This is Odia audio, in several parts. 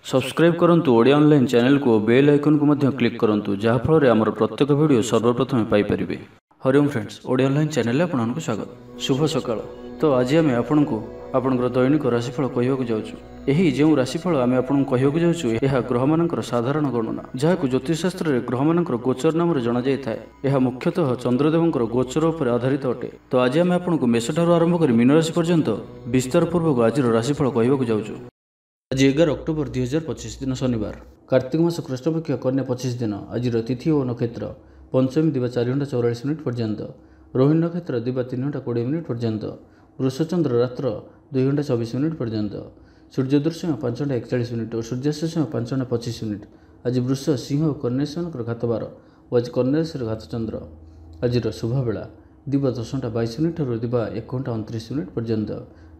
सब्सक्राइब करंतु ओडिया ऑनलाइन चैनल को बेल आइकन को मध्य क्लिक करंतु जहाँ फल आमर प्रत्येक वीडियो सर्वप्रथम Piper. Hariom friends, Odia online channel में आपको स्वागत। शुभ सकाळ। तो आज आम आपको आपंकर दैनिक राशिफल कहवाक जाऊँ। यही जो राशिफल आम आपको कहवाक जाऊँ यह ग्रह मानकर साधारण गणना जहाँ ज्योतिषशास्त्र में ग्रह मानकर गोचर नाम जना जाए। यह मुख्यतः चंद्रदेवंकर गोचर उपर आधारित अटे। तो आज आम आपको मेष ठारू आरंभ कर मीन राशि पर्यंत विस्तार पूर्वक आज राशिफल कहवाक जाऊँ। आज 11 अक्टोबर 2025 दिन शनिवार, कार्तिक मास कृष्णपक्ष कन्या 25 दिन। आज तिथि और नक्षत्र पंचमी दिवा 4 घंटा 44 मिनिट पर्यंत, रोहिणी नक्षत्र दिवा 3 घंटा 20 मिनिट पर्यंत, वृषचंद्र रात्र 2 घंटा 24 मिनिट पर्यंत, सूर्योदय समय 5 घंटा 41 मिनिट और सूर्यास्त समय 5 घंटा 25 मिनिट। आज वृष सिंह और कन्या घातबार और आज कन्या राशि घातचंद्र। आज शुभ बेला दिवा 10 घंटा 22 मिनिट और दिवा 1 घंटा 29 मिनिट पर्यंत,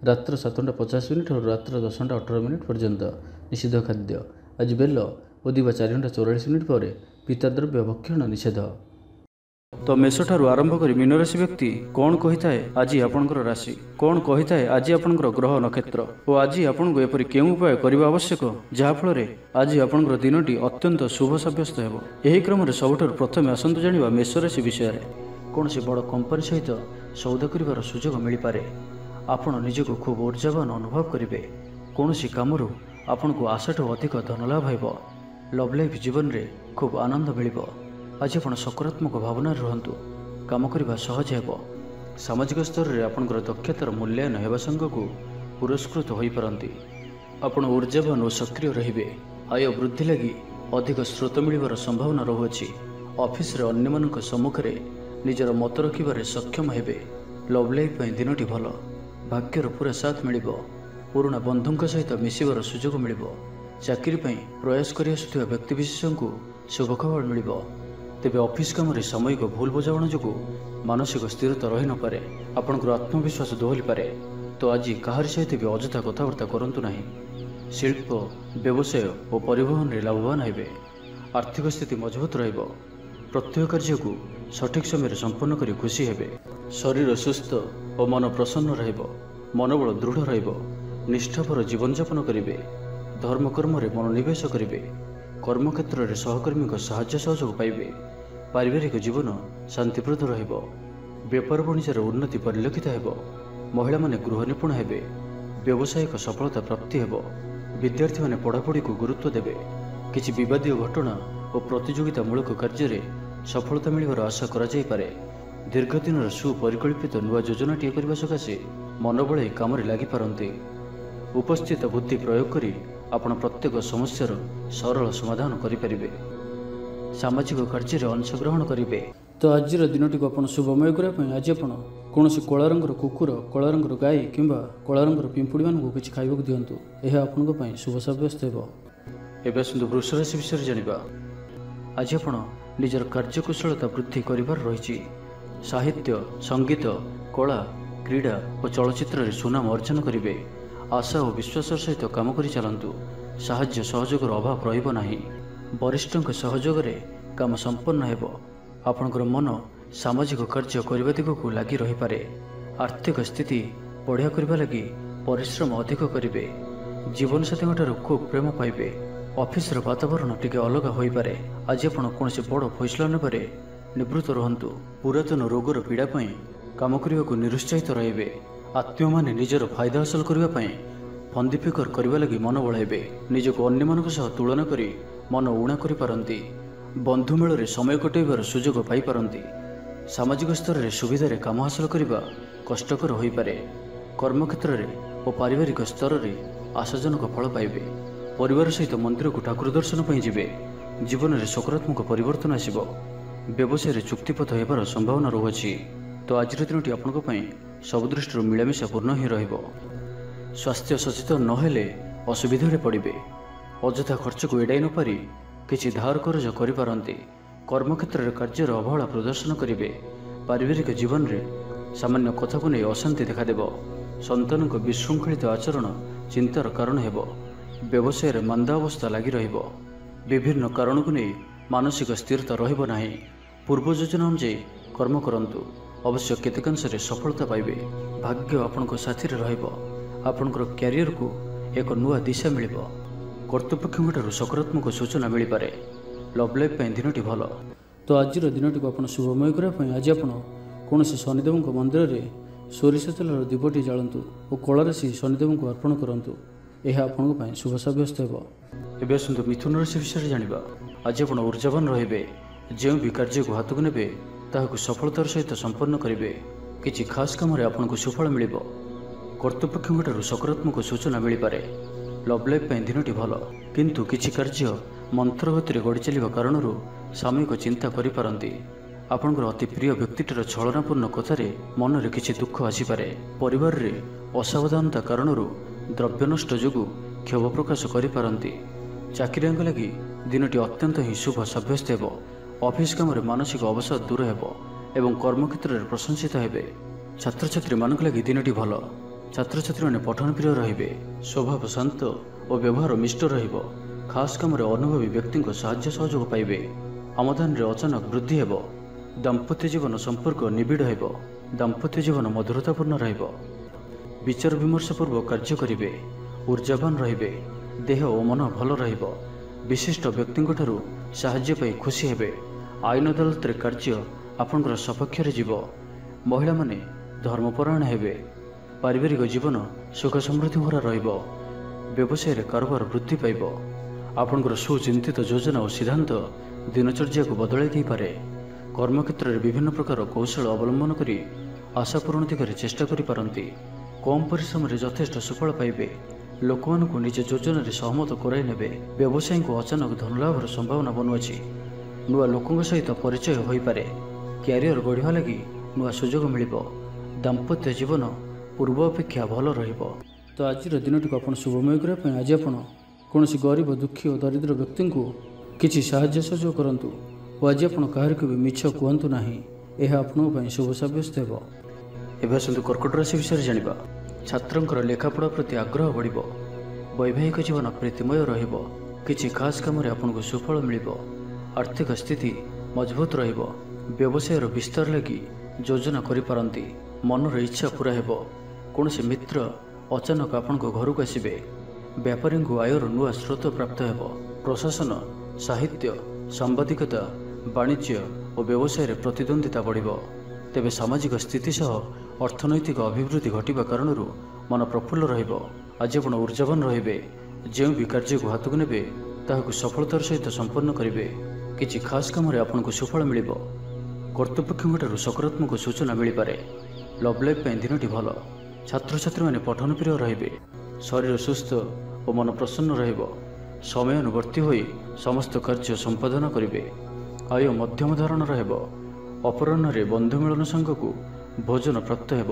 रात्र 7 घंटा 50 मिनिट और रात्र 10 घंटा 18 मिनिट पर्यंत। निषिद्ध खाद्य आज बेल और दिवा 4 घंटा 44 मिनिट पर पीताद्रव्य भक्षण निषेध। तो मेष ठारू आरंभ कर मीन राशि व्यक्ति कौन कही थाए आज आपणकर राशि, कौन कही थाए आज आपणकर ग्रह नक्षत्र और आज आपको एपरि केउं उपाय करबा आवश्यक जहाँफल आज आपणकर दिनटी अत्यंत शुभ सब्यस्त हेबो। एही क्रम सबुठारु प्रथमे आसंतु जानिबा मेष राशि विषय। कौन से बड़ कंपनी सहित सौदा करिवार सुजोग मिल पारे। आपण निजको खूब ऊर्जावान अनुभव करेंगे। कौन सी कामरू आपण को आशाठू अधिक धन लाभ हो। लव लाइफ जीवन में खूब आनंद मिल। आज आप सकारात्मक भावना रुहतु, काम करने सहज हो। सामाजिक स्तर में आपंकर दक्षतार मूल्यांकन होगा संगक पुरस्कृत हो पारती। आपण ऊर्जावान और सक्रिय रे। आय वृद्धि लगी अधिक स्रोत मिलवर संभावना रहुअछि। ऑफिस रे अन्य मानक सम्मुख में निजर मत रखिबारे सक्षम हेबे। लव लाइफ दिनटी भल, भाग्यर पूरा साथ मिल। पुराणा बंधुों सहित मिसबार सुजोग मिल। चाकरी प्रयास कर व्यक्तिशेष को शुभ खबर मिल। तेबे ऑफिस काम सामयिक भूल बुझाणा जो मानसिक स्थिरता रही न पारे। आपंकर आत्मविश्वास दोहली पारे। तो आज कहार सहित भी अଯଥା कथबार्ता करंतु नहीं। शिल्प व्यवसाय और परिवहन में लाभवान हेबे। आर्थिक स्थिति मजबूत रहिबो। प्रत्येक कार्य को सठिक समय संपन्न कर खुशी हेबे। शरीर सुस्थ और मन प्रसन्न रहिबो। मनोबल दृढ़ रहिबो। निष्ठापर जीवन यापन करेंगे। धर्म कर्म रे मनोनिवेश करेंगे। कर्मक्षेत्र में सहकर्मी को साहाय्य सहयोग पाइबे। पारिवारिक जीवन शांतिप्रद रहिबो। व्यापार वाणिज्यर उन्नति परिलक्षित हेबो। महिला माने गृह निपुण हेबे। व्यावसायिक सफलता प्राप्ति हेबो। विद्यार्थी माने पढ़ापढ़ी को गुरुत्व देबे। किछि विवादीय घटना और प्रतियोगितामूलक कार्य रे सफलता मिलवार आशा करा जाय पारे। दीर्घ दिन सुपरिकल्पित नुआ योजनाटीए करने सकाशे मनोबल काम लगी पारती। उपस्थित बुद्धि प्रयोग करी आपण प्रत्येक समस्यार सरल समाधान करें। सामाजिक कार्य अंशग्रहण करेंगे। तो आज दिनटी को आप शुभमय करने आज आप कौन कला रंगर कुकुर, कला रंगर गाई किंबा कला रंगर पिंपुड़ी मान किसी खाइबा दिंतु। यह आपण शुभ सब्यस्त हो। एवं आसतु वृष राशि विषय जानिबा। आज आप निजर कार्यकुशलता वृद्धि करिवार रही। साहित्य, संगीत, कला, क्रीड़ा और चलचित्र सुनाम अर्जन करेंगे। आशा और विश्वास सहित काम कर चलतु। साहाय्य सहयोगर अभाव रहिबो नाही। वरिष्ठों सहयोग रे काम संपन्न हेबो। आपणकर मन सामाजिक कार्य करने दिगक लगी रही पारे। आर्थिक स्थिति बढ़िया करने लगी परिश्रम अधिक करेंगे। जीवन साथी खूब प्रेम पाइबे। ऑफिस वातावरण टिके अलग हो पारे। आज आप कौन बड़ फैसला नेबारे निवृत्त रुहतु। पुरातन रोगर पीड़ा काम करने को निरुत्साहित रे। आत्मीय माने निजर फायदा हासिल करने फंदी फिकर करने लगी मन बढ़ाइबे। निजक अन्य मानक सह तुलना करी मन उणा करि पारंती। बंधु मेल रे समय कटाइबार सुजोग पाई पारंती। सामाजिक स्तर में सुविधार काम हासिल करने कष्टकर हो पारे। कर्मक्षेत्र में और पारिवारिक स्तर में आशाजनक फल पाइबे। परिवार सहित मंदिर को ठाकुर दर्शन पर जीवे। जीवन में सकारात्मक परिवर्तन आसिबो। व्यवसाय चुक्तिपथ होबार संभावना रहुअछि। तो आज दिनटी आपंक सब दृष्टि मिलामिशा पूर्ण ही रहिबो। स्वास्थ्य सचेतन नहेले असुविधा पड़े। अଯଥା खर्च को एड़ाई न पारि किछि धार कर्ज करिपारंती। कर्मक्षेत्र कार्यर अवहेला प्रदर्शन करेंगे। पारिवारिक जीवन में सामान्य कथा को नहीं अशांति देखादेव। संतान को विशृंखलित आचरण चिंतार कारण हेब। व्यवसाय मांदा अवस्था लगी रहिबो। विभिन्न कारण को नहीं मानसिक स्थिरता रहिबो नाही। पूर्व योजना अनुसार कर्म करंतु। अवश्य केतेकांश सफलता पाइबे। भाग्य आपनको साथी रे रहिबो। आपनकर कैरियर को एक नुआ दिशा मिलिबो। କର୍ତ୍ତୃପକ୍ଷଙ୍କଠାରୁ ସକାରାତ୍ମକ ସୂଚନା ମିଳିପାରେ। ଲଭ୍ ଲାଇଫ୍ ପାଇଁ ଦିନଟି ଭଲ। ତ ଆଜିର ଦିନଟିକୁ ଆପଣ ଶୁଭମୟ କରିବା ପାଇଁ ଆଜି ଆପଣ କୌଣସି ଶନିଦେବଙ୍କ ମନ୍ଦିରରେ ସୋରିଷ ତେଲର ଦୀପଟି ଜାଳନ୍ତୁ ଓ କଳାରାଶି ଶନିଦେବଙ୍କୁ ଅର୍ପଣ କରନ୍ତୁ। ଏହା ଆପଣଙ୍କ ପାଇଁ ଶୁଭ ସାବ୍ୟସ୍ତ ହେବ। ଏବେ ଆସନ୍ତୁ ମିଥୁନ ରାଶି ବିଷୟରେ ଜାଣିବା। ଆଜି ଆପଣ ଊର୍ଜାବାନ ରହିବେ। ଯେଉଁ ବି କାର୍ଯ୍ୟକୁ ହାତକୁ ନେବେ ତାହାକୁ ସଫଳତାର ସହିତ ସମ୍ପନ୍ନ କରିବେ। କିଛି ଖାସ୍ କାମରେ ଆପଣଙ୍କୁ ସୁଫଳ ମିଳିବ। କର୍ତ୍ତୃପକ୍ଷଙ୍କଠାରୁ ସକାରାତ୍ମକ ସୂଚନା ମିଳିପାରେ। ଲଭ୍ ଲାଇଫ୍ ପାଇଁ ଦିନଟି ଭଲ, କିନ୍ତୁ କିଛି କାର୍ଯ୍ୟ ମନ୍ଥର ଗତିରେ ଗଡ଼ି ଚାଲିବା କାରଣରୁ ସାମୟିକ ଚିନ୍ତା କରିପାରନ୍ତି। ଆପଣଙ୍କର ଅତି ପ୍ରିୟ ବ୍ୟକ୍ତିଟିର ଛଳନାପୂର୍ଣ୍ଣ କଥାରେ ମନରେ କିଛି ଦୁଃଖ ଆସିପାରେ। ପରିବାରରେ ଅସାବଧାନତା କାରଣରୁ ଦ୍ରବ୍ୟ ନଷ୍ଟ ଯୋଗୁଁ କ୍ଷୋଭ ପ୍ରକାଶ କରିପାରନ୍ତି। ଚାକିରିଆଙ୍କ ଲାଗି ଦିନଟି ଅତ୍ୟନ୍ତ ହିଁ ଶୁଭ ସାବ୍ୟସ୍ତ ହେବ। ଅଫିସ୍ କାମରେ ମାନସିକ ଅବସାଦ ଦୂର ହେବ ଏବଂ କର୍ମକ୍ଷେତ୍ରରେ ପ୍ରଶଂସିତ ହେବେ। ଛାତ୍ରଛାତ୍ରୀମାନଙ୍କ ଲାଗି ଦିନଟି ଭଲ। ଛାତ୍ରଛାତ୍ରୀମାନେ ପଠନ ପ୍ରିୟ ରହିବେ। ସ୍ୱଭାବ ଶାନ୍ତ ଓ ବ୍ୟବହାର ମିଷ୍ଟ ରହିବ। ଖାସ୍ କାମରେ ଅନୁଭବୀ ବ୍ୟକ୍ତିଙ୍କ ସାହାଯ୍ୟ ସହଯୋଗ ପାଇବେ। ଆମଦାନୀରେ ଅଚାନକ ବୃଦ୍ଧି ହେବ। ଦାମ୍ପତ୍ୟ ଜୀବନ ସମ୍ପର୍କ ନିବିଡ଼ ହେବ। ଦାମ୍ପତ୍ୟ ଜୀବନ ମଧୁରତାପୂର୍ଣ୍ଣ ରହିବ। ବିଚାର ବିମର୍ଶ ପୂର୍ବକ କାର୍ଯ୍ୟ କରିବେ। ଊର୍ଜାବାନ ରହିବେ। ଦେହ ଓ ମନ ଭଲ ରହିବ। ବିଶିଷ୍ଟ ବ୍ୟକ୍ତିଙ୍କଠାରୁ ସାହାଯ୍ୟ ପାଇ ଖୁସି ହେବେ। ଆଇନ ଅଦାଲତରେ କାର୍ଯ୍ୟ ଆପଣଙ୍କର ସପକ୍ଷରେ ଯିବ। ମହିଳାମାନେ ଧର୍ମପରାୟଣ ହେବେ। ପାରିବାରିକ ଜୀବନ ସୁଖ ସମୃଦ୍ଧି ଭରା ରହିବ। ବ୍ୟବସାୟରେ କାରବାର ବୃଦ୍ଧି ପାଇବ। ଆପଣଙ୍କର ସୁଚିନ୍ତିତ ଯୋଜନା ଓ ସିଦ୍ଧାନ୍ତ ଦିନଚର୍ଯ୍ୟାକୁ ବଦଳାଇ ଦେଇପାରେ। କର୍ମକ୍ଷେତ୍ରରେ ବିଭିନ୍ନ ପ୍ରକାର କୌଶଳ ଅବଲମ୍ବନ କରି ଆଶା ପୂରଣ ଦିଗରେ ଚେଷ୍ଟା କରିପାରନ୍ତି। କମ୍ ପରିଶ୍ରମରେ ଯଥେଷ୍ଟ ସୁଫଳ ପାଇବେ। ଲୋକମାନଙ୍କୁ ନିଜ ଯୋଜନାରେ ସହମତ କରାଇ ନେବେ। ବ୍ୟବସାୟୀଙ୍କୁ ଅଚାନକ ଧନଲାଭର ସମ୍ଭାବନା ବନୁଅଛି। ନୂଆ ଲୋକଙ୍କ ସହିତ ପରିଚୟ ହୋଇପାରେ। କ୍ୟାରିୟର ଗଢ଼ିବା ଲାଗି ନୂଆ ସୁଯୋଗ ମିଳିବ। ଦାମ୍ପତ୍ୟ ଜୀବନ ପୂର୍ବ ଅପେକ୍ଷା ଭଲ ରହିବ। ତ ଆଜିର ଦିନଟିକୁ ଆପଣ ଶୁଭମୟ କରିବା ପାଇଁ ଆଜି ଆପଣ କୌଣସି ଗରିବ, ଦୁଃଖୀ ଓ ଦରିଦ୍ର ବ୍ୟକ୍ତିଙ୍କୁ କିଛି ସାହାଯ୍ୟ ସହଯୋଗ କରନ୍ତୁ ଓ ଆଜି ଆପଣ କାହାରିକୁ ବି ମିଛ କୁହନ୍ତୁ ନାହିଁ। ଏହା ଆପଣଙ୍କ ପାଇଁ ଶୁଭ ସାବ୍ୟସ୍ତ ହେବ। ଏବେ ଆସନ୍ତୁ କର୍କଟ ରାଶି ବିଷୟରେ ଜାଣିବା। ଛାତ୍ରଙ୍କର ଲେଖାପଢ଼ା ପ୍ରତି ଆଗ୍ରହ ବଢ଼ିବ। ବୈବାହିକ ଜୀବନ ପ୍ରୀତିମୟ ରହିବ। କିଛି ଖାସ୍ କାମରେ ଆପଣଙ୍କୁ ସୁଫଳ ମିଳିବ। ଆର୍ଥିକ ସ୍ଥିତି ମଜବୁତ ରହିବ। ବ୍ୟବସାୟର ବିସ୍ତାର ଲାଗି ଯୋଜନା କରିପାରନ୍ତି। ମନର ଇଚ୍ଛା ପୂରା ହେବ। କୌଣସି ମିତ୍ର ଅଚାନକ ଆପଣଙ୍କ ଘରକୁ ଆସିବେ। ବେପାରୀଙ୍କୁ ଆୟର ନୂଆ ସ୍ରୋତ ପ୍ରାପ୍ତ ହେବ। ପ୍ରଶାସନ, ସାହିତ୍ୟ, ସାମ୍ବାଦିକତା, ବାଣିଜ୍ୟ ଓ ବ୍ୟବସାୟରେ ପ୍ରତିଦ୍ୱନ୍ଦ୍ୱିତା ବଢ଼ିବ। ତେବେ ସାମାଜିକ ସ୍ଥିତି ସହ ଅର୍ଥନୈତିକ ଅଭିବୃଦ୍ଧି ଘଟିବା କାରଣରୁ ମନ ପ୍ରଫୁଲ୍ଲ ରହିବ। ଆଜି ଆପଣ ଊର୍ଜାବାନ ରହିବେ। ଯେଉଁ ବି କାର୍ଯ୍ୟକୁ ହାତକୁ ନେବେ ତାହାକୁ ସଫଳତାର ସହିତ ସମ୍ପନ୍ନ କରିବେ। କିଛି ଖାସ୍ କାମରେ ଆପଣଙ୍କୁ ସୁଫଳ ମିଳିବ। କର୍ତ୍ତୃପକ୍ଷଙ୍କଠାରୁ ସକାରାତ୍ମକ ସୂଚନା ମିଳିପାରେ। ଲଭ୍ ଲାଇଫ୍ ପାଇଁ ଦିନଟି ଭଲ। ଛାତ୍ରଛାତ୍ରୀମାନେ ପଠନ ପ୍ରିୟ ରହିବେ। ଶରୀର ସୁସ୍ଥ ଓ ମନ ପ୍ରସନ୍ନ ରହିବ। ସମୟାନୁବର୍ତ୍ତୀ ହୋଇ ସମସ୍ତ କାର୍ଯ୍ୟ ସମ୍ପାଦନ କରିବେ। ଆୟ ମଧ୍ୟମ ଧରଣର ହେବ। ଅପରାହ୍ନରେ ବନ୍ଧୁ ମିଳନ ସାଙ୍ଗକୁ ଭୋଜନ ପ୍ରାପ୍ତ ହେବ।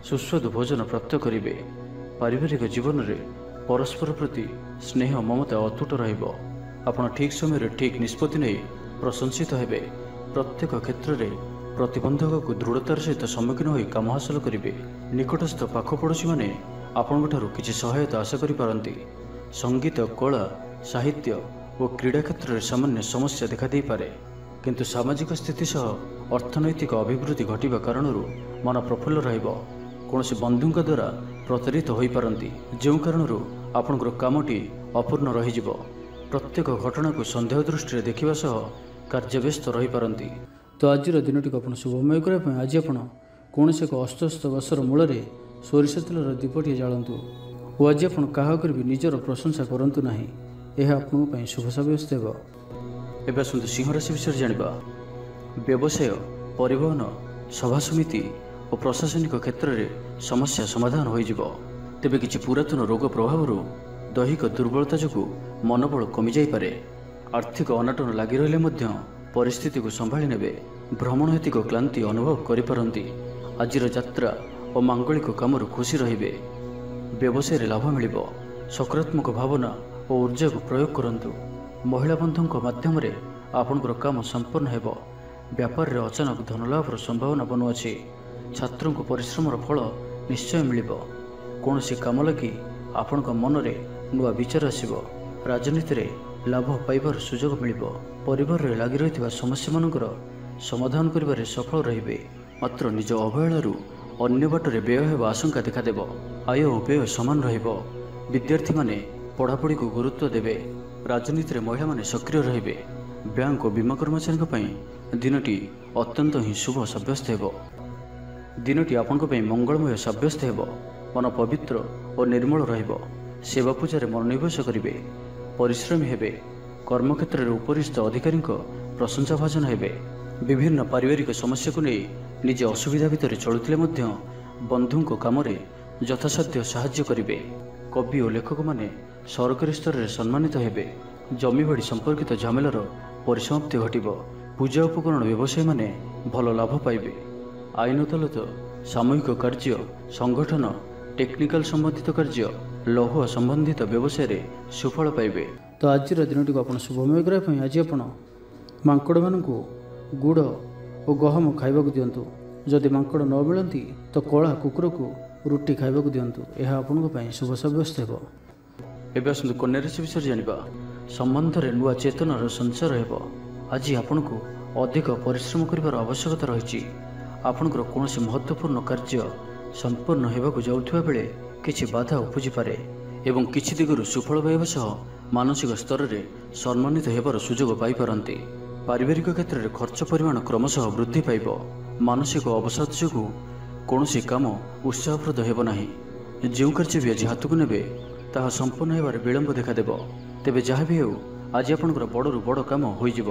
ସୁସ୍ୱାଦୁ ଭୋଜନ ପ୍ରାପ୍ତ କରିବେ। ପାରିବାରିକ ଜୀବନରେ ପରସ୍ପର ପ୍ରତି ସ୍ନେହ ମମତା ଅତୁଟ ରହିବ। ଆପଣ ଠିକ୍ ସମୟରେ ଠିକ୍ ନିଷ୍ପତ୍ତି ନେଇ ପ୍ରଶଂସିତ ହେବେ। ପ୍ରତ୍ୟେକ କ୍ଷେତ୍ରରେ ପ୍ରତିବନ୍ଧକକୁ ଦୃଢ଼ତାର ସହିତ ସମ୍ମୁଖୀନ ହୋଇ କାମ ହାସଲ କରିବେ। ନିକଟସ୍ଥ ପାଖ ପଡ଼ୋଶୀମାନେ ଆପଣଙ୍କଠାରୁ କିଛି ସହାୟତା ଆଶା କରିପାରନ୍ତି। ସଙ୍ଗୀତ, କଳା, ସାହିତ୍ୟ ଓ କ୍ରୀଡ଼ା କ୍ଷେତ୍ରରେ ସାମାନ୍ୟ ସମସ୍ୟା ଦେଖାଦେଇପାରେ। କିନ୍ତୁ ସାମାଜିକ ସ୍ଥିତି ସହ ଅର୍ଥନୈତିକ ଅଭିବୃଦ୍ଧି ଘଟିବା କାରଣରୁ ମନ ପ୍ରଫୁଲ୍ଲ ରହିବ। କୌଣସି ବନ୍ଧୁଙ୍କ ଦ୍ୱାରା ପ୍ରତାରିତ ହୋଇପାରନ୍ତି, ଯେଉଁ କାରଣରୁ ଆପଣଙ୍କର କାମଟି ଅପୂର୍ଣ୍ଣ ରହିଯିବ। ପ୍ରତ୍ୟେକ ଘଟଣାକୁ ସନ୍ଦେହ ଦୃଷ୍ଟିରେ ଦେଖିବା ସହ କାର୍ଯ୍ୟବ୍ୟସ୍ତ ରହିପାରନ୍ତି। ତ ଆଜିର ଦିନଟିକୁ ଆପଣ ଶୁଭମୟ କରିବା ପାଇଁ ଆଜି ଆପଣ କୌଣସି ଏକ ଅସ୍ତସ୍ତ ଗଛର ମୂଳରେ ସୋରିଷ ତେଲର ଦୀପଟିଏ ଜାଳନ୍ତୁ ଓ ଆଜି ଆପଣ କାହା ଉପରେ ବି ନିଜର ପ୍ରଶଂସା କରନ୍ତୁ ନାହିଁ। ଏହା ଆପଣଙ୍କ ପାଇଁ ଶୁଭ ସାବ୍ୟସ୍ତ ହେବ। ଏବେ ଆସନ୍ତୁ ସିଂହ ରାଶି ବିଷୟରେ ଜାଣିବା। ବ୍ୟବସାୟ, ପରିବହନ, ସଭା ସମିତି ଓ ପ୍ରଶାସନିକ କ୍ଷେତ୍ରରେ ସମସ୍ୟା ସମାଧାନ ହୋଇଯିବ। ତେବେ କିଛି ପୁରାତନ ରୋଗ ପ୍ରଭାବରୁ ଦୈହିକ ଦୁର୍ବଳତା ଯୋଗୁଁ ମନୋବଳ କମିଯାଇପାରେ। ଆର୍ଥିକ ଅନାଟନ ଲାଗି ରହିଲେ ମଧ୍ୟ ପରିସ୍ଥିତିକୁ ସମ୍ଭାଳି ନେବେ। ଭ୍ରମଣ ହେତିକ କ୍ଳାନ୍ତି ଅନୁଭବ କରିପାରନ୍ତି। ଆଜିର ଯାତ୍ରା ଓ ମାଙ୍ଗଳିକ କାମରୁ ଖୁସି ରହିବେ। ବ୍ୟବସାୟରେ ଲାଭ ମିଳିବ। ସକାରାତ୍ମକ ଭାବନା ଓ ଊର୍ଜାକୁ ପ୍ରୟୋଗ କରନ୍ତୁ। ମହିଳା ବନ୍ଧୁଙ୍କ ମାଧ୍ୟମରେ ଆପଣଙ୍କର କାମ ସମ୍ପନ୍ନ ହେବ। ବ୍ୟାପାରରେ ଅଚାନକ ଧନଲାଭର ସମ୍ଭାବନା ବନୁଅଛି। ଛାତ୍ରଙ୍କୁ ପରିଶ୍ରମର ଫଳ ନିଶ୍ଚୟ ମିଳିବ। କୌଣସି କାମ ଲାଗି ଆପଣଙ୍କ ମନରେ ନୂଆ ବିଚାର ଆସିବ। ରାଜନୀତିରେ ଲାଭ ପାଇବାର ସୁଯୋଗ ମିଳିବ। ପରିବାରରେ ଲାଗି ରହିଥିବା ସମସ୍ୟାମାନଙ୍କର ସମାଧାନ କରିବାରେ ସଫଳ ରହିବେ। ମାତ୍ର ନିଜ ଅବହେଳାରୁ ଅନ୍ୟ ବାଟରେ ବ୍ୟୟ ହେବା ଆଶଙ୍କା ଦେଖାଦେବ। ଆୟ ଓ ବ୍ୟୟ ସମାନ ରହିବ। ବିଦ୍ୟାର୍ଥୀମାନେ पढ़ापढ़ी को गुरुत्व देवे। राजनीति में महिला माने सक्रिय रहिबे। बैंक और बीमा कर्मचारी दिनटी अत्यंत ही शुभ सब्यस्त हेबो। दिनटी आपनको ପାଇଁ मंगलमय सब्यस्त हेबो। मन पवित्र और निर्मल रहिबो। सेवा पूजा मनोनिवेश करिवे। परिश्रमी हेबे। कर्मक्षेत्र में उपरिस्थ अधिकारी प्रशंसा भाजन हेबे। विभिन्न पारिवारिक समस्या को नहीं निजे असुविधा भितर चलुथिले मध्य बंधुंको कामरे यथासाध्य साहाय्य करिवे। कवि और लेखक माने सरकारी स्तर में सम्मानित हेबे। जमीबाड़ी संपर्कित झमेलार परिसमाप्ति घटिबो। पूजा उपकरण व्यवसायी माने भल लाभ पाइबे। आईन अदालत, सामूहिक कार्य, संगठन, टेक्निकल संबंधित कार्य, लौह संबंधित व्यवसाय रे सुफल पाइबे। तो आज दिन को आप शुभमय करने आज आप मांकड़ मान गुड़ और गहम खाइबा दिंतु। जदि मांकड़ न मिलती तो कला कुकुर को रुटी खाइबा दिंतु। यह आपण शुभ सब्यस्त हो। एवं आसतु कन्या राशि विषय जाना। संबंध में नुआ चेतनार संचार हो। आज आपण को अधिक परिश्रम कर आवश्यकता रही। आपणकर कौन महत्वपूर्ण कार्य संपूर्ण होगा जाऊा बेले किसी बाधा उपजी पारे एवं किसी दिगरु सुफल पाइबा सह मानसिक स्तर में सम्मानित होबार सुजोग पाइपारती। पारिवारिक क्षेत्र में खर्च परिमाण क्रमशः वृद्धि पाइब। मानसिक अवसाद जो कौन काम उत्साहप्रद हेब नाही। जो कार्य भी आज हाथ को नेबे ताहा संपूर्ण होबार विलंब देखादेव। तेबे जहाँ भी हो आज आपणकर बड़रू बड़ काम होइजिब।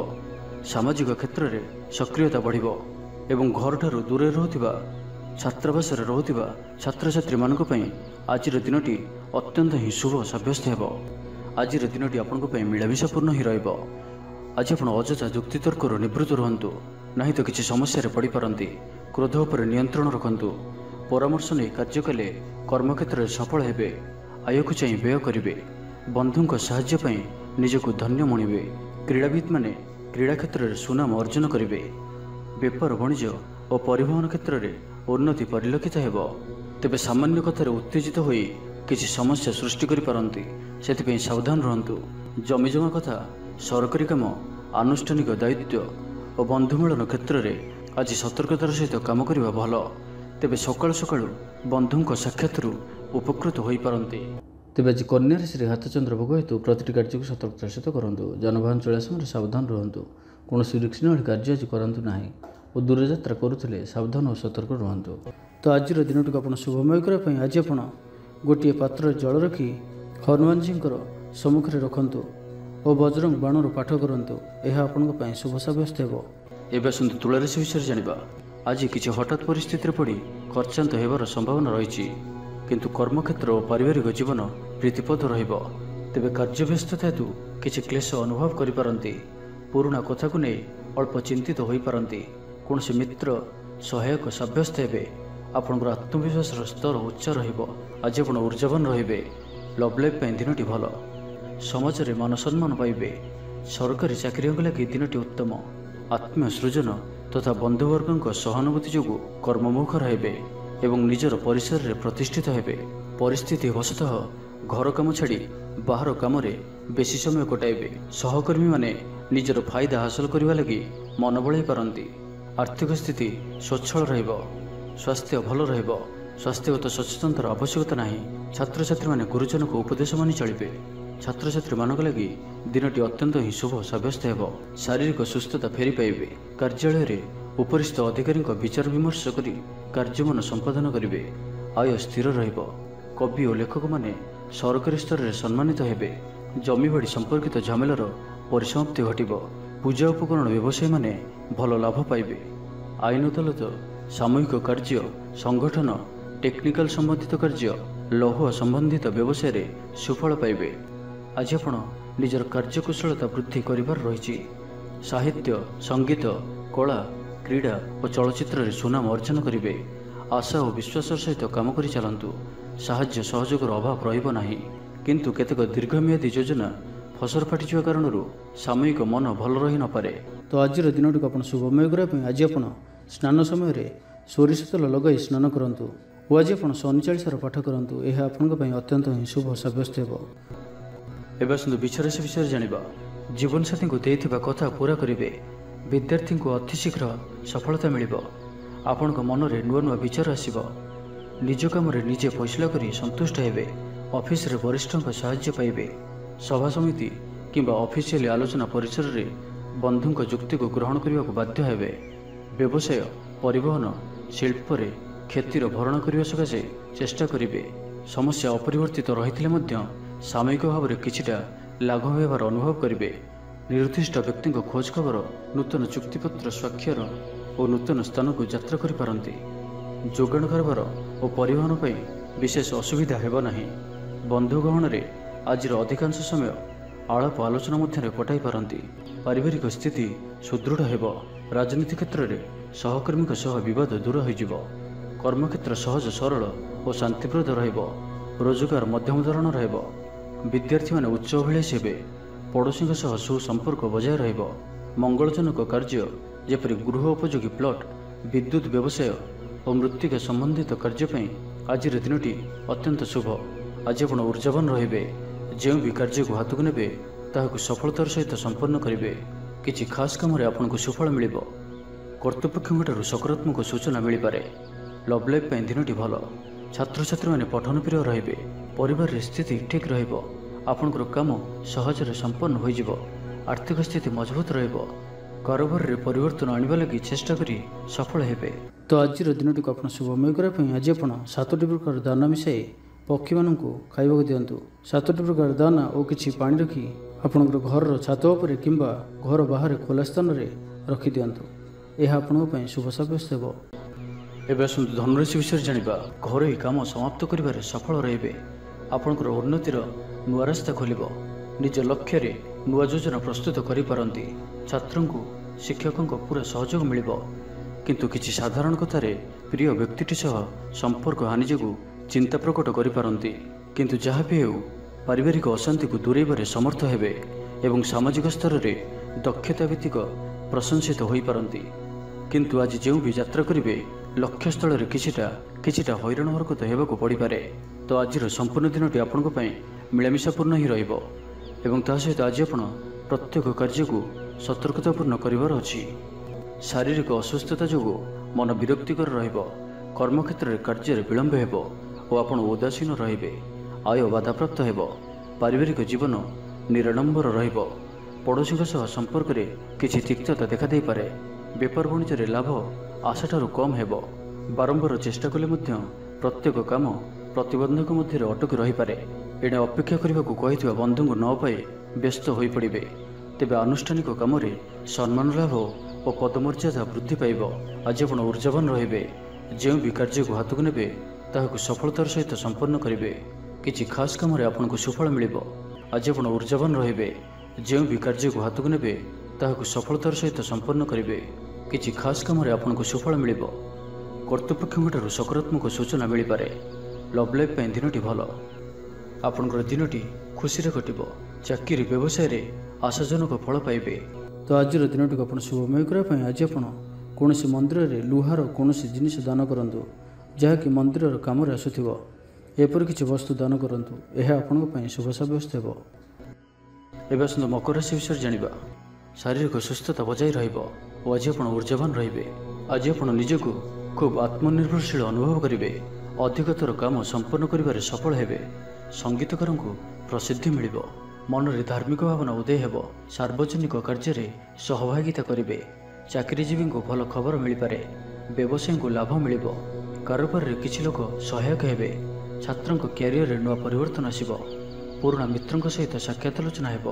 सामाजिक क्षेत्र में सक्रियता बढ़िब एवं घर ठारू दूर रहुथिबा छात्रावास रहुथिबा छात्र छात्री मानक पई आज दिनटी अत्यंत ही शुभ सब्यस्त हेबो। आज दिनटी आपनको पई मिलामिशापूर्ण ही रहिबो। आज आपण अଯଥା ଯୁକ୍ତିତର୍କରୁ ନିବୃତ୍ତ ରୁହନ୍ତୁ, ନାହିଁ ତ କିଛି ସମସ୍ୟାରେ ପଡ଼ିପାରନ୍ତି। କ୍ରୋଧ ଉପରେ ନିୟନ୍ତ୍ରଣ ରଖନ୍ତୁ। ପରାମର୍ଶ ନେଇ କାର୍ଯ୍ୟ କଲେ କର୍ମକ୍ଷେତ୍ରରେ ସଫଳ ହେବେ। ଆୟକୁ ଚାହିଁ ବ୍ୟୟ କରିବେ। ବନ୍ଧୁଙ୍କ ସାହାଯ୍ୟ ପାଇଁ ନିଜକୁ ଧନ୍ୟ ମଣିବେ। କ୍ରୀଡ଼ାବିତ୍ ମାନେ କ୍ରୀଡ଼ା କ୍ଷେତ୍ରରେ ସୁନାମ ଅର୍ଜନ କରିବେ। ବେପାର ବାଣିଜ୍ୟ ଓ ପରିବହନ କ୍ଷେତ୍ରରେ ଉନ୍ନତି ପରିଲକ୍ଷିତ ହେବ। ତେବେ ସାମାନ୍ୟ କଥାରେ ଉତ୍ତେଜିତ ହୋଇ କିଛି ସମସ୍ୟା ସୃଷ୍ଟି କରିପାରନ୍ତି। ସେଥିପାଇଁ ସାବଧାନ ରୁହନ୍ତୁ। ଜମିଜମା କଥା, सरकारी काम, आनुष्ठानिक दायित्व और बंधु मिलन क्षेत्र में आज सतर्कतार सहित काम करने भल। तेबे सकाळु सकाळु बंधुंक साक्षात उपकृत हो पारती। तेबे आज कन्या राशि हाथचंद्र भोग हेतु प्रति कार्य को सतर्कतार सहित करूँ। जानवाहन चलवा समय सावधान रुहतु। कौन रिस्क न कार्य आज करूँ ना और दूरयात्रा करुले सावधान और सतर्क रुहतु। तो आज दिन को आप शुभमय करने आज आप गोटे पात्र जल रखी हनुमान जी सम्मुखें रखु और बजरंग बाणर पाठ करंतु। यह आपण शुभ सब्यस्त हो। एवं आसतु तुला राशि विषय जाना। आज किसी हठात परिस्थिति पड़ खर्चांत होबार संभावना रही, किंतु कर्मक्षेत्र और पारिवारिक जीवन प्रीतिपद रहिबो। तेबे कार्यव्यस्तता हेतु किसी क्लेश अनुभव करिपारंती। पुराणा कथा को नहीं अल्प चिंतित हो पारंती। कौन मित्र सहायक सब्यस्त हेबे। आपणकर आत्मविश्वास स्तर उच्च रहिबो। आज आपण ऊर्जावान रहिबे। लव लाइफ दिनटी भल। समाज में मान सम्मान पाइबे। सरकारी चाकरी लगी दिनटी उत्तम। आत्मीय सृजन तथा बंधुवर्ग सहानुभूति जो कर्ममुख रहे एवं निजर परिसर में प्रतिष्ठित हेबे। परिस्थिति वशतः घर काम छाड़ी बाहर काम बेसी समय कटाइबे। सहकर्मी माने निजर फायदा हासिल करने लगी मन बढ़ाई पारती। आर्थिक स्थिति स्वच्छल रहिबो। स्वास्थ्य भल रहिबो। स्वास्थ्यगत सचेतनतार आवश्यकता नहीं। छात्र छात्री माने गुरुजन को उपदेश मानि चलिबे। छात्र छात्री मानक लगी दिनटी अत्यंत ही शुभ सब्यस्त हेबो। शारीरिक सुस्थता फेरी पाइबे। कार्यालय रे उपरिस्थ अधिकारी विचार विमर्श करी कार्यमन संपादन करिवे। आय स्थिर रहिबो। कवि और लेखक माने सरकारी स्तर में सम्मानित हेबे। जमीबाड़ी संपर्कित झमेलार परिसमाप्ति घटिबो। पूजा उपकरण व्यवसायी माने भल लाभ पाइबे। आईन अदालत, सामूहिक कार्य, संगठन, टेक्निकल संबंधित कार्य, लौह संबंधित व्यवसाय रे सुफल पाइबे। आज आप निजर कार्यकुशलता वृद्धि करिबार रही। साहित्य, संगीत, कला, क्रीड़ा और चलचित्र में सुनाम अर्जन करेंगे। आशा और विश्वास सहित काम करि चलंतु। साहाय्य सहयोगर अभाव रहिबो नाही, किंतु केतेक दीर्घमियादी योजना फसर फाटिवा कारण सामयिक मन भल रही न पारे। तो आज दिन को आप शुभमय करने आज आप स्नान समय सोरिष तेल लगे स्नान करंतु और आज आप शनि चालीसार पाठ करंतु। यह आपन अत्यंत ही शुभ सब्यस्त हो। एवं आसतु विचारराशि विषय जाना। जीवनसाथी को देइथिबा कथा पूरा करेंगे। विद्यार्थी को अति शीघ्र सफलता मिलिब। आपण मन में नुआ नुआ विचार आसिब। निज काम निजे फैसला करी संतुष्ट हेबे। ଅଫିସରେ ବରିଷ୍ଠଙ୍କ ସାହାଯ୍ୟ ପାଇବେ। ସଭା ସମିତି କିମ୍ବା ଅଫିସିଆଲି ଆଲୋଚନା ପରିସରରେ ବନ୍ଧୁଙ୍କ ଯୁକ୍ତିକୁ ଗ୍ରହଣ କରିବାକୁ ବାଧ୍ୟ ହେବେ। ବ୍ୟବସାୟ, ପରିବହନ, ଶିଳ୍ପରେ କ୍ଷତିର ଭରଣ କରିବା ସକାଶେ ଚେଷ୍ଟା କରିବେ। ସମସ୍ୟା ଅପରିବର୍ତ୍ତିତ ରହିଥିଲେ ମଧ୍ୟ ସାମୟିକ ଭାବରେ କିଛିଟା ଲାଘବ ହେବାର ଅନୁଭବ କରିବେ। ନିର୍ଦ୍ଦିଷ୍ଟ ବ୍ୟକ୍ତିଙ୍କ ଖୋଜ ଖବର, ନୂତନ ଚୁକ୍ତିପତ୍ର ସ୍ୱାକ୍ଷର ଓ ନୂତନ ସ୍ଥାନକୁ ଯାତ୍ରା କରିପାରନ୍ତି। ଯୋଗାଣ କାରବାର ଓ ପରିବହନ ପାଇଁ ବିଶେଷ ଅସୁବିଧା ହେବ ନାହିଁ। ବନ୍ଧୁ ଗହଣରେ ଆଜିର ଅଧିକାଂଶ ସମୟ ଆଳାପ ଆଲୋଚନା ମଧ୍ୟରେ କଟାଇ ପାରନ୍ତି। ପାରିବାରିକ ସ୍ଥିତି ସୁଦୃଢ଼ ହେବ। ରାଜନୀତି କ୍ଷେତ୍ରରେ ସହକର୍ମୀଙ୍କ ସହ ବିବାଦ ଦୂର ହୋଇଯିବ। କର୍ମକ୍ଷେତ୍ର ସହଜ, ସରଳ ଓ ଶାନ୍ତିପ୍ରଦ ରହିବ। ରୋଜଗାର ମଧ୍ୟମ ଧରଣର ହେବ। ବିଦ୍ୟାର୍ଥୀମାନେ ଉଚ୍ଚ ଅଭିଳାଷୀ ହେବେ। ପଡ଼ୋଶୀଙ୍କ ସହ ସୁସମ୍ପର୍କ ବଜାୟ ରହିବ। ମଙ୍ଗଳଜନକ କାର୍ଯ୍ୟ ଯେପରି ଗୃହ ଉପଯୋଗୀ ପ୍ଲଟ୍, ବିଦ୍ୟୁତ୍ ବ୍ୟବସାୟ ଓ ମୃତ୍ତିକା ସମ୍ବନ୍ଧିତ କାର୍ଯ୍ୟ ପାଇଁ ଆଜିର ଦିନଟି ଅତ୍ୟନ୍ତ ଶୁଭ। ଆଜି ଆପଣ ଊର୍ଜାବାନ ରହିବେ। ଯେଉଁ ବି କାର୍ଯ୍ୟକୁ ହାତକୁ ନେବେ ତାହାକୁ ସଫଳତାର ସହିତ ସମ୍ପନ୍ନ କରିବେ। କିଛି ଖାସ୍ କାମରେ ଆପଣଙ୍କୁ ସୁଫଳ ମିଳିବ। କର୍ତ୍ତୃପକ୍ଷଙ୍କଠାରୁ ସକାରାତ୍ମକ ସୂଚନା ମିଳିପାରେ। ଲଭ୍ ଲାଇଫ୍ ପାଇଁ ଦିନଟି ଭଲ। ଛାତ୍ରଛାତ୍ରୀମାନେ ପଠନପ୍ରିୟ ରହିବେ। ପରିବାରରେ ସ୍ଥିତି ଠିକ୍ ରହିବ। ଆପଣଙ୍କର କାମ ସହଜରେ ସମ୍ପନ୍ନ ହୋଇଯିବ। ଆର୍ଥିକ ସ୍ଥିତି ମଜବୁତ ରହିବ। କାରବାରରେ ପରିବର୍ତ୍ତନ ଆଣିବା ଲାଗି ଚେଷ୍ଟା କରି ସଫଳ ହେବେ। ତ ଆଜିର ଦିନଟିକୁ ଆପଣ ଶୁଭମୟ କରିବା ପାଇଁ ଆଜି ଆପଣ 7ଟି ପ୍ରକାର ଦାନା ମିଶାଇ ପକ୍ଷୀମାନଙ୍କୁ ଖାଇବାକୁ ଦିଅନ୍ତୁ। 7ଟି ପ୍ରକାର ଦାନା ଓ କିଛି ପାଣି ରଖି ଆପଣଙ୍କର ଘରର ଛାତ ଉପରେ କିମ୍ବା ଘର ବାହାରେ ଖୋଲା ସ୍ଥାନରେ ରଖିଦିଅନ୍ତୁ। ଏହା ଆପଣଙ୍କ ପାଇଁ ଶୁଭ ସାବ୍ୟସ୍ତ ହେବ। ଏବେ ଆସନ୍ତୁ ଧନୁରାଶି ବିଷୟରେ ଜାଣିବା। ଘରୋଇ କାମ ସମାପ୍ତ କରିବାରେ ସଫଳ ରହିବେ। ଆପଣଙ୍କର ଉନ୍ନତିର ନୂଆ ରାସ୍ତା ଖୋଲିବ। ନିଜ ଲକ୍ଷ୍ୟରେ ନୂଆ ଯୋଜନା ପ୍ରସ୍ତୁତ କରିପାରନ୍ତି। ଛାତ୍ରଙ୍କୁ ଶିକ୍ଷକଙ୍କ ପୁରା ସହଯୋଗ ମିଳିବ। କିନ୍ତୁ କିଛି ସାଧାରଣ କଥାରେ ପ୍ରିୟ ବ୍ୟକ୍ତିଟି ସହ ସମ୍ପର୍କ ହାନି ଯୋଗୁଁ ଚିନ୍ତା ପ୍ରକଟ କରିପାରନ୍ତି। କିନ୍ତୁ ଯାହା ବି ହେଉ ପାରିବାରିକ ଅଶାନ୍ତିକୁ ଦୂରେଇବାରେ ସମର୍ଥ ହେବେ ଏବଂ ସାମାଜିକ ସ୍ତରରେ ଦକ୍ଷତା ଭିତ୍ତିକ ପ୍ରଶଂସିତ ହୋଇପାରନ୍ତି। କିନ୍ତୁ ଆଜି ଯେଉଁ ବି ଯାତ୍ରା କରିବେ ଲକ୍ଷ୍ୟସ୍ଥଳରେ କିଛିଟା ହଇରାଣ ହରକତ ହେବାକୁ ପଡ଼ିପାରେ। ତ ଆଜିର ସମ୍ପୂର୍ଣ୍ଣ ଦିନଟି ଆପଣଙ୍କ ପାଇଁ ମିଳାମିଶାପୂର୍ଣ୍ଣ ହିଁ ରହିବ ଏବଂ ତା ସହିତ ଆଜି ଆପଣ ପ୍ରତ୍ୟେକ କାର୍ଯ୍ୟକୁ ସତର୍କତାପୂର୍ଣ୍ଣ କରିବାର ଅଛି। ଶାରୀରିକ ଅସୁସ୍ଥତା ଯୋଗୁଁ ମନ ବିରକ୍ତିକର ରହିବ। କର୍ମକ୍ଷେତ୍ରରେ କାର୍ଯ୍ୟରେ ବିଳମ୍ବ ହେବ ଓ ଆପଣ ଉଦାସୀନ ରହିବେ। ଆୟ ବାଧାପ୍ରାପ୍ତ ହେବ। ପାରିବାରିକ ଜୀବନ ନିରାଡ଼ମ୍ବର ରହିବ। ପଡ଼ୋଶୀଙ୍କ ସହ ସମ୍ପର୍କରେ କିଛି ତିକ୍ତତା ଦେଖାଦେଇପାରେ। ବେପାର ବାଣିଜ୍ୟରେ ଲାଭ ଆଶାଠାରୁ କମ୍ ହେବ। ବାରମ୍ବାର ଚେଷ୍ଟା କଲେ ମଧ୍ୟ ପ୍ରତ୍ୟେକ କାମ ପ୍ରତିବନ୍ଧକ ମଧ୍ୟରେ ଅଟକି ରହିପାରେ। ଏଣେ ଅପେକ୍ଷା କରିବାକୁ କହିଥିବା ବନ୍ଧୁଙ୍କୁ ନ ପାଇ ବ୍ୟସ୍ତ ହୋଇପଡ଼ିବେ। ତେବେ ଆନୁଷ୍ଠାନିକ କାମରେ ସମ୍ମାନ ଲାଭ ଓ ପଦମର୍ଯ୍ୟାଦା ବୃଦ୍ଧି ପାଇବ। ଆଜି ଆପଣ ଊର୍ଜାବାନ ରହିବେ। ଯେଉଁ ବି କାର୍ଯ୍ୟକୁ ହାତକୁ ନେବେ ତାହାକୁ ସଫଳତାର ସହିତ ସମ୍ପନ୍ନ କରିବେ। କିଛି ଖାସ୍ କାମରେ ଆପଣଙ୍କୁ ସୁଫଳ ମିଳିବ। ଆଜି ଆପଣ ଊର୍ଜାବାନ ରହିବେ। ଯେଉଁ ବି କାର୍ଯ୍ୟକୁ ହାତକୁ ନେବେ ତାହାକୁ ସଫଳତାର ସହିତ ସମ୍ପନ୍ନ କରିବେ। କିଛି ଖାସ୍ କାମରେ ଆପଣଙ୍କୁ ସୁଫଳ ମିଳିବ। କର୍ତ୍ତୃପକ୍ଷଙ୍କଠାରୁ ସକାରାତ୍ମକ ସୂଚନା ମିଳିପାରେ। ଲଭ୍ ଲାଇଫ୍ ପାଇଁ ଦିନଟି ଭଲ। ଆପଣଙ୍କର ଦିନଟି ଖୁସିରେ କଟିବ। ଚାକିରି ବ୍ୟବସାୟରେ ଆଶାଜନକ ଫଳ ପାଇବେ। ତ ଆଜିର ଦିନଟିକୁ ଆପଣ ଶୁଭମୟ କରିବା ପାଇଁ ଆଜି ଆପଣ କୌଣସି ମନ୍ଦିରରେ ଲୁହାର କୌଣସି ଜିନିଷ ଦାନ କରନ୍ତୁ ଯାହାକି ମନ୍ଦିରର କାମରେ ଆସୁଥିବ। ଏପରି କିଛି ବସ୍ତୁ ଦାନ କରନ୍ତୁ। ଏହା ଆପଣଙ୍କ ପାଇଁ ଶୁଭ ସାବ୍ୟସ୍ତ ହେବ। ଏବେ ଆସନ୍ତୁ ମକର ରାଶି ବିଷୟରେ ଜାଣିବା। ଶାରୀରିକ ସୁସ୍ଥତା ବଜାୟ ରହିବ ଓ ଆଜି ଆପଣ ଊର୍ଜାବାନ ରହିବେ। ଆଜି ଆପଣ ନିଜକୁ ଖୁବ୍ ଆତ୍ମନିର୍ଭରଶୀଳ ଅନୁଭବ କରିବେ। ଅଧିକତର କାମ ସମ୍ପନ୍ନ କରିବାରେ ସଫଳ ହେବେ। ସଙ୍ଗୀତକାରଙ୍କୁ ପ୍ରସିଦ୍ଧି ମିଳିବ। ମନରେ ଧାର୍ମିକ ଭାବନା ଉଦୟ ହେବ। ସାର୍ବଜନିକ କାର୍ଯ୍ୟରେ ସହଭାଗିତା କରିବେ। ଚାକିରିଜୀବୀଙ୍କୁ ଭଲ ଖବର ମିଳିପାରେ। ବ୍ୟବସାୟୀଙ୍କୁ ଲାଭ ମିଳିବ। କାରବାରରେ କିଛି ଲୋକ ସହାୟକ ହେବେ। ଛାତ୍ରଙ୍କ କ୍ୟାରିୟରରେ ନୂଆ ପରିବର୍ତ୍ତନ ଆସିବ। ପୁରୁଣା ମିତ୍ରଙ୍କ ସହିତ ସାକ୍ଷାତ ଆଲୋଚନା ହେବ।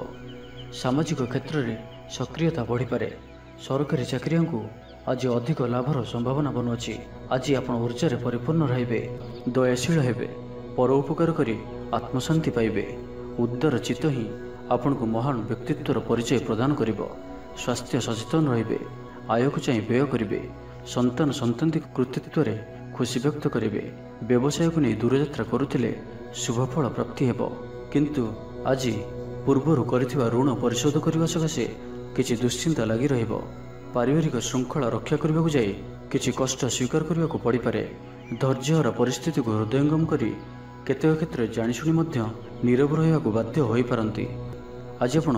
ସାମାଜିକ କ୍ଷେତ୍ରରେ ସକ୍ରିୟତା ବଢ଼ିପାରେ। ସରକାରୀ ଚାକିରିଆଙ୍କୁ ଆଜି ଅଧିକ ଲାଭର ସମ୍ଭାବନା ବନୁଅଛି। ଆଜି ଆପଣ ଊର୍ଜାରେ ପରିପୂର୍ଣ୍ଣ ରହିବେ। ଦୟାଶୀଳ ହେବେ। ପର ଉପକାର କରି ଆତ୍ମଶାନ୍ତି ପାଇବେ। ଉଦାର ଚିତ୍ତ ହିଁ ଆପଣଙ୍କୁ ମହାନ ବ୍ୟକ୍ତିତ୍ୱର ପରିଚୟ ପ୍ରଦାନ କରିବ। ସ୍ୱାସ୍ଥ୍ୟ ସଚେତନ ରହିବେ। ଆୟକୁ ଚାହିଁ ବ୍ୟୟ କରିବେ। ସନ୍ତାନୀ କୃତିତ୍ୱରେ ଖୁସି ବ୍ୟକ୍ତ କରିବେ। ବ୍ୟବସାୟକୁ ନେଇ ଦୂରଯାତ୍ରା କରୁଥିଲେ ଶୁଭଫଳ ପ୍ରାପ୍ତି ହେବ। କିନ୍ତୁ ଆଜି ପୂର୍ବରୁ କରିଥିବା ଋଣ ପରିଶୋଧ କରିବା ସକାଶେ କିଛି ଦୁଶ୍ଚିନ୍ତା ଲାଗି ରହିବ। ପାରିବାରିକ ଶୃଙ୍ଖଳା ରକ୍ଷା କରିବାକୁ ଯାଇ କିଛି କଷ୍ଟ ସ୍ୱୀକାର କରିବାକୁ ପଡ଼ିପାରେ। ଧୈର୍ଯ୍ୟହରା ପରିସ୍ଥିତିକୁ ହୃଦୟଙ୍ଗମ କରି କେତେକ କ୍ଷେତ୍ରରେ ଜାଣିଶୁଣି ମଧ୍ୟ ନୀରବ ରହିବାକୁ ବାଧ୍ୟ ହୋଇପାରନ୍ତି। ଆଜି ଆପଣ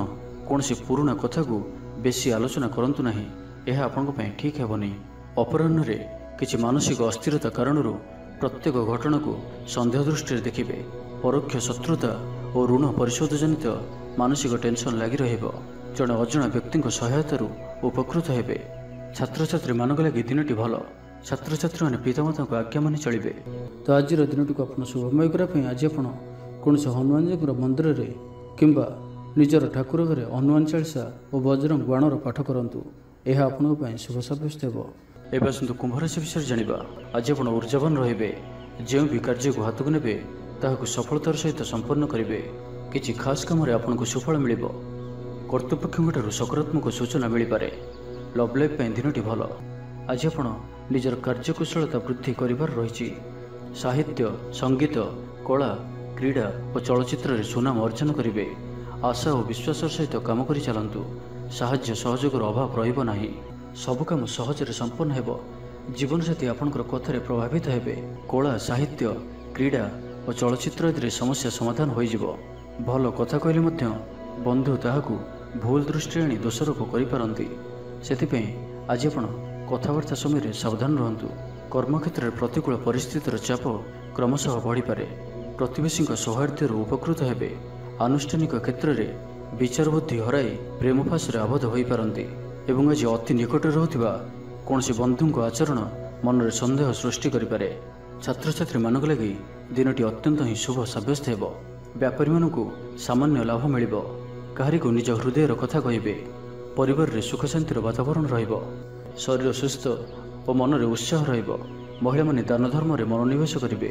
କୌଣସି ପୁରୁଣା କଥାକୁ ବେଶୀ ଆଲୋଚନା କରନ୍ତୁ ନାହିଁ। ଏହା ଆପଣଙ୍କ ପାଇଁ ଠିକ୍ ହେବନି। ଅପରାହ୍ନରେ କିଛି ମାନସିକ ଅସ୍ଥିରତା କାରଣରୁ ପ୍ରତ୍ୟେକ ଘଟଣାକୁ ସନ୍ଦେହ ଦୃଷ୍ଟିରେ ଦେଖିବେ। ପରୋକ୍ଷ ଶତ୍ରୁତା ଓ ଋଣ ପରିଶୋଧ ଜନିତ ମାନସିକ ଟେନସନ୍ ଲାଗି ରହିବ। ଜଣେ ଅଜଣା ବ୍ୟକ୍ତିଙ୍କ ସହାୟତାରୁ ଉପକୃତ ହେବେ। ଛାତ୍ରଛାତ୍ରୀମାନଙ୍କ ଲାଗି ଦିନଟି ଭଲ। ଛାତ୍ରଛାତ୍ରୀମାନେ ପିତାମାତାଙ୍କ ଆଜ୍ଞା ମାନି ଚଳିବେ। ତ ଆଜିର ଦିନଟିକୁ ଆପଣ ଶୁଭମୟ କରିବା ପାଇଁ ଆଜି ଆପଣ କୌଣସି ହନୁମାନଜୀଙ୍କର ମନ୍ଦିରରେ କିମ୍ବା ନିଜର ଠାକୁର ଘରେ ହନୁମାନ ଚାଳିଶା ଓ ବଜରଙ୍ଗ ବାଣର ପାଠ କରନ୍ତୁ। ଏହା ଆପଣଙ୍କ ପାଇଁ ଶୁଭ ସାବ୍ୟସ୍ତ ହେବ। ଏବେ ଆସନ୍ତୁ କୁମ୍ଭ ରାଶି ବିଷୟରେ ଜାଣିବା। ଆଜି ଆପଣ ଊର୍ଜାବାନ ରହିବେ। ଯେଉଁ ବି କାର୍ଯ୍ୟକୁ ହାତକୁ ନେବେ ତାହାକୁ ସଫଳତାର ସହିତ ସମ୍ପନ୍ନ କରିବେ। କିଛି ଖାସ୍ କାମରେ ଆପଣଙ୍କୁ ସୁଫଳ ମିଳିବ। କର୍ତ୍ତୃପକ୍ଷଙ୍କଠାରୁ ସକାରାତ୍ମକ ସୂଚନା ମିଳିପାରେ। ଲଭ୍ ଲାଇଫ୍ ପାଇଁ ଦିନଟି ଭଲ। ଆଜି ଆପଣ ନିଜର କାର୍ଯ୍ୟକୁଶଳତା ବୃଦ୍ଧି କରିବାର ରହିଛି। ସାହିତ୍ୟ, ସଙ୍ଗୀତ, କଳା, କ୍ରୀଡ଼ା ଓ ଚଳଚ୍ଚିତ୍ରରେ ସୁନାମ ଅର୍ଜନ କରିବେ। ଆଶା ଓ ବିଶ୍ୱାସର ସହିତ କାମ କରି ଚାଲନ୍ତୁ। ସାହାଯ୍ୟ ସହଯୋଗର ଅଭାବ ରହିବ ନାହିଁ। ସବୁ କାମ ସହଜରେ ସମ୍ପନ୍ନ ହେବ। ଜୀବନସାଥୀ ଆପଣଙ୍କର କଥାରେ ପ୍ରଭାବିତ ହେବେ। କଳା, ସାହିତ୍ୟ, କ୍ରୀଡ଼ା ଓ ଚଳଚ୍ଚିତ୍ର ଆଦିରେ ସମସ୍ୟା ସମାଧାନ ହୋଇଯିବ। ଭଲ କଥା କହିଲେ ମଧ୍ୟ ବନ୍ଧୁ ତାହାକୁ ଭୁଲ ଦୃଷ୍ଟିରେ ଆଣି ଦୋଷାରୋପ କରିପାରନ୍ତି। ସେଥିପାଇଁ ଆଜି ଆପଣ କଥାବାର୍ତ୍ତା ସମୟରେ ସାବଧାନ ରୁହନ୍ତୁ। କର୍ମକ୍ଷେତ୍ରରେ ପ୍ରତିକୂଳ ପରିସ୍ଥିତିର ଚାପ କ୍ରମଶଃ ବଢ଼ିପାରେ। ପ୍ରତିବେଶୀଙ୍କ ସୌହାର୍ଦ୍ଦ୍ୟରୁ ଉପକୃତ ହେବେ। ଆନୁଷ୍ଠାନିକ କ୍ଷେତ୍ରରେ ବିଚାର ବୁଦ୍ଧି ହରାଇ ପ୍ରେମ ଫାଶରେ ଆବଦ୍ଧ ହୋଇପାରନ୍ତି ଏବଂ ଆଜି ଅତି ନିକଟରେ ରହୁଥିବା କୌଣସି ବନ୍ଧୁଙ୍କ ଆଚରଣ ମନରେ ସନ୍ଦେହ ସୃଷ୍ଟି କରିପାରେ। ଛାତ୍ରଛାତ୍ରୀମାନଙ୍କ ଲାଗି ଦିନଟି ଅତ୍ୟନ୍ତ ହିଁ ଶୁଭ ସାବ୍ୟସ୍ତ ହେବ। ବ୍ୟାପାରୀମାନଙ୍କୁ ସାମାନ୍ୟ ଲାଭ ମିଳିବ। କାହାରିକୁ ନିଜ ହୃଦୟର କଥା କହିବେ। ପରିବାରରେ ସୁଖ ଶାନ୍ତିର ବାତାବରଣ ରହିବ। ଶରୀର ସୁସ୍ଥ ଓ ମନରେ ଉତ୍ସାହ ରହିବ। ମହିଳାମାନେ ଦାନ ଧର୍ମରେ ମନୋନିବେଶ କରିବେ।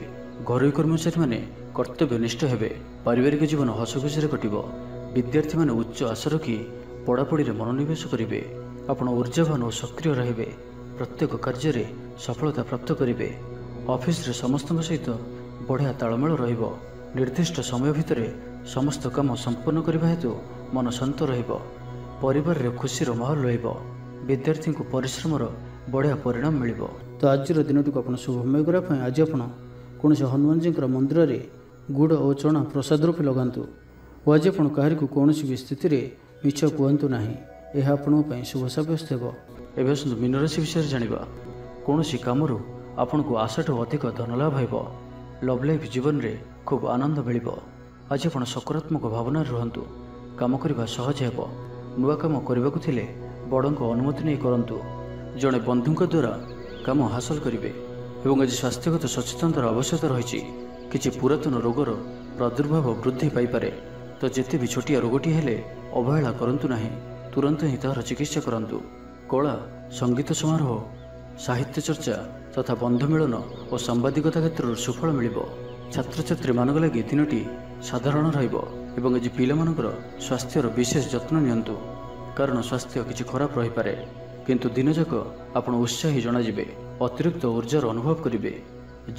ଘରୋଇ କର୍ମଚାରୀମାନେ କର୍ତ୍ତବ୍ୟନିଷ୍ଠ ହେବେ। ପାରିବାରିକ ଜୀବନ ହସଖୁସିରେ କଟିବ। ବିଦ୍ୟାର୍ଥୀମାନେ ଉଚ୍ଚ ଆଶା ରଖି ପଢ଼ାପଢ଼ିରେ ମନୋନିବେଶ କରିବେ। ଆପଣ ଊର୍ଜାବାନ ଓ ସକ୍ରିୟ ରହିବେ। ପ୍ରତ୍ୟେକ କାର୍ଯ୍ୟରେ ସଫଳତା ପ୍ରାପ୍ତ କରିବେ। ଅଫିସରେ ସମସ୍ତଙ୍କ ସହିତ ବଢ଼ିଆ ତାଳମେଳ ରହିବ। ନିର୍ଦ୍ଦିଷ୍ଟ ସମୟ ଭିତରେ ସମସ୍ତ କାମ ସମ୍ପନ୍ନ କରିବା ହେତୁ ମନ ଶାନ୍ତ ରହିବ। ପରିବାରରେ ଖୁସିର ମାହୋଲ ରହିବ। ବିଦ୍ୟାର୍ଥୀଙ୍କୁ ପରିଶ୍ରମର ବଢ଼ିଆ ପରିଣାମ ମିଳିବ। ତ ଆଜିର ଦିନଟିକୁ ଆପଣ ଶୁଭମୟ କରିବା ପାଇଁ ଆଜି ଆପଣ କୌଣସି ହନୁମାନଜୀଙ୍କର ମନ୍ଦିରରେ ଗୁଡ଼ ଓ ଚଣା ପ୍ରସାଦ ରୂପେ ଲଗାନ୍ତୁ ଓ ଆଜି ଆପଣ କାହାରିକୁ କୌଣସି ବି ସ୍ଥିତିରେ ମିଛ କୁହନ୍ତୁ ନାହିଁ। ଏହା ଆପଣଙ୍କ ପାଇଁ ଶୁଭ ସାବ୍ୟସ୍ତ ହେବ। ଏବେ ଆସନ୍ତୁ ମୀନ ରାଶି ବିଷୟରେ ଜାଣିବା। କୌଣସି କାମରୁ ଆପଣଙ୍କୁ ଆଶାଠୁ ଅଧିକ ଧନଲାଭ ହେବ। ଲଭ୍ ଲାଇଫ୍ ଜୀବନରେ ଖୁବ୍ ଆନନ୍ଦ ମିଳିବ। ଆଜି ଆପଣ ସକାରାତ୍ମକ ଭାବନାରେ ରୁହନ୍ତୁ। କାମ କରିବା ସହଜ ହେବ। ନୂଆ କାମ କରିବାକୁ ଥିଲେ ବଡ଼ଙ୍କ ଅନୁମତି ନେଇ କରନ୍ତୁ। ଜଣେ ବନ୍ଧୁଙ୍କ ଦ୍ୱାରା କାମ ହାସଲ କରିବେ ଏବଂ ଆଜି ସ୍ୱାସ୍ଥ୍ୟଗତ ସଚେତନତାର ଆବଶ୍ୟକତା ରହିଛି। କିଛି ପୁରାତନ ରୋଗର ପ୍ରାଦୁର୍ଭାବ ବୃଦ୍ଧି ପାଇପାରେ। ତ ଯେତେ ବି ଛୋଟିଆ ରୋଗଟି ହେଲେ ଅବହେଳା କରନ୍ତୁ ନାହିଁ। ତୁରନ୍ତ ହିଁ ତାହାର ଚିକିତ୍ସା କରନ୍ତୁ। କଳା, ସଙ୍ଗୀତ ସମାରୋହ, ସାହିତ୍ୟ ଚର୍ଚ୍ଚା ତଥା ବନ୍ଧୁମିଳନ ଓ ସାମ୍ବାଦିକତା କ୍ଷେତ୍ରରୁ ସୁଫଳ ମିଳିବ। ଛାତ୍ରଛାତ୍ରୀମାନଙ୍କ ଲାଗି ଦିନଟି ସାଧାରଣ ରହିବ ଏବଂ ଆଜି ପିଲାମାନଙ୍କର ସ୍ୱାସ୍ଥ୍ୟର ବିଶେଷ ଯତ୍ନ ନିଅନ୍ତୁ। କାରଣ ସ୍ୱାସ୍ଥ୍ୟ କିଛି ଖରାପ ରହିପାରେ, କିନ୍ତୁ ଦିନଯାକ ଆପଣ ଉତ୍ସାହୀ ଜଣାଯିବେ। ଅତିରିକ୍ତ ଊର୍ଜାର ଅନୁଭବ କରିବେ।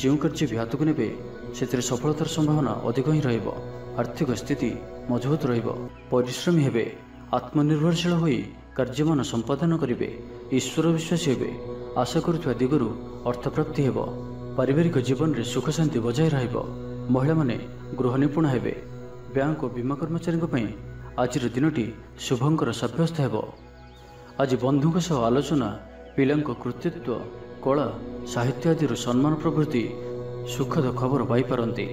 ଯେଉଁ କାର୍ଯ୍ୟ ବି ହାତକୁ ନେବେ ସେଥିରେ ସଫଳତାର ସମ୍ଭାବନା ଅଧିକ ହିଁ ରହିବ। ଆର୍ଥିକ ସ୍ଥିତି ମଜବୁତ ରହିବ। ପରିଶ୍ରମୀ ହେବେ। ଆତ୍ମନିର୍ଭରଶୀଳ ହୋଇ କାର୍ଯ୍ୟମାନ ସମ୍ପାଦନ କରିବେ। ଈଶ୍ୱର ବିଶ୍ୱାସୀ ହେବେ। ଆଶା କରୁଥିବା ଦିଗରୁ ଅର୍ଥପ୍ରାପ୍ତି ହେବ। ପାରିବାରିକ ଜୀବନରେ ସୁଖ ଶାନ୍ତି ବଜାୟ ରହିବ। ମହିଳାମାନେ ଗୃହ ନିପୁଣ ହେବେ। ବ୍ୟାଙ୍କ ଓ ବୀମା କର୍ମଚାରୀଙ୍କ ପାଇଁ ଆଜିର ଦିନଟି ଶୁଭଙ୍କର ସାବ୍ୟସ୍ତ ହେବ। ଆଜି ବନ୍ଧୁଙ୍କ ସହ ଆଲୋଚନା, ପିଲାଙ୍କ କୃତିତ୍ୱ, କଳା, ସାହିତ୍ୟ ଆଦିରୁ ସମ୍ମାନ ପ୍ରଭୃତି ସୁଖଦ ଖବର ପାଇପାରନ୍ତି।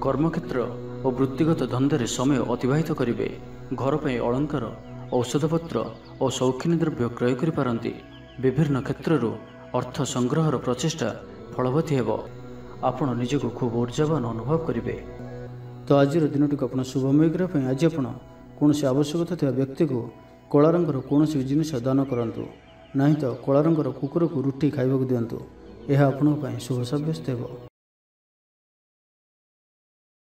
କର୍ମକ୍ଷେତ୍ର ଓ ବୃତ୍ତିଗତ ଧନ୍ଦାରେ ସମୟ ଅତିବାହିତ କରିବେ। ଘର ପାଇଁ ଅଳଙ୍କାର, ଔଷଧପତ୍ର ଓ ସୌଖିନୀ ଦ୍ରବ୍ୟ କ୍ରୟ କରିପାରନ୍ତି। ବିଭିନ୍ନ କ୍ଷେତ୍ରରୁ ଅର୍ଥ ସଂଗ୍ରହର ପ୍ରଚେଷ୍ଟା ଫଳବତୀ ହେବ। ଆପଣ ନିଜକୁ ଖୁବ୍ ଊର୍ଜାବାନ ଅନୁଭବ କରିବେ। ତ ଆଜିର ଦିନଟିକୁ ଆପଣ ଶୁଭମୟ କରିବା ପାଇଁ ଆଜି ଆପଣ କୌଣସି ଆବଶ୍ୟକତା ଥିବା ବ୍ୟକ୍ତିକୁ କଳା ରଙ୍ଗର କୌଣସି ଜିନିଷ ଦାନ କରନ୍ତୁ। ନାହିଁ ତ କଳା ରଙ୍ଗର କୁକୁରକୁ ରୁଟି ଖାଇବାକୁ ଦିଅନ୍ତୁ। ଏହା ଆପଣଙ୍କ ପାଇଁ ଶୁଭ ସାବ୍ୟସ୍ତ ହେବ।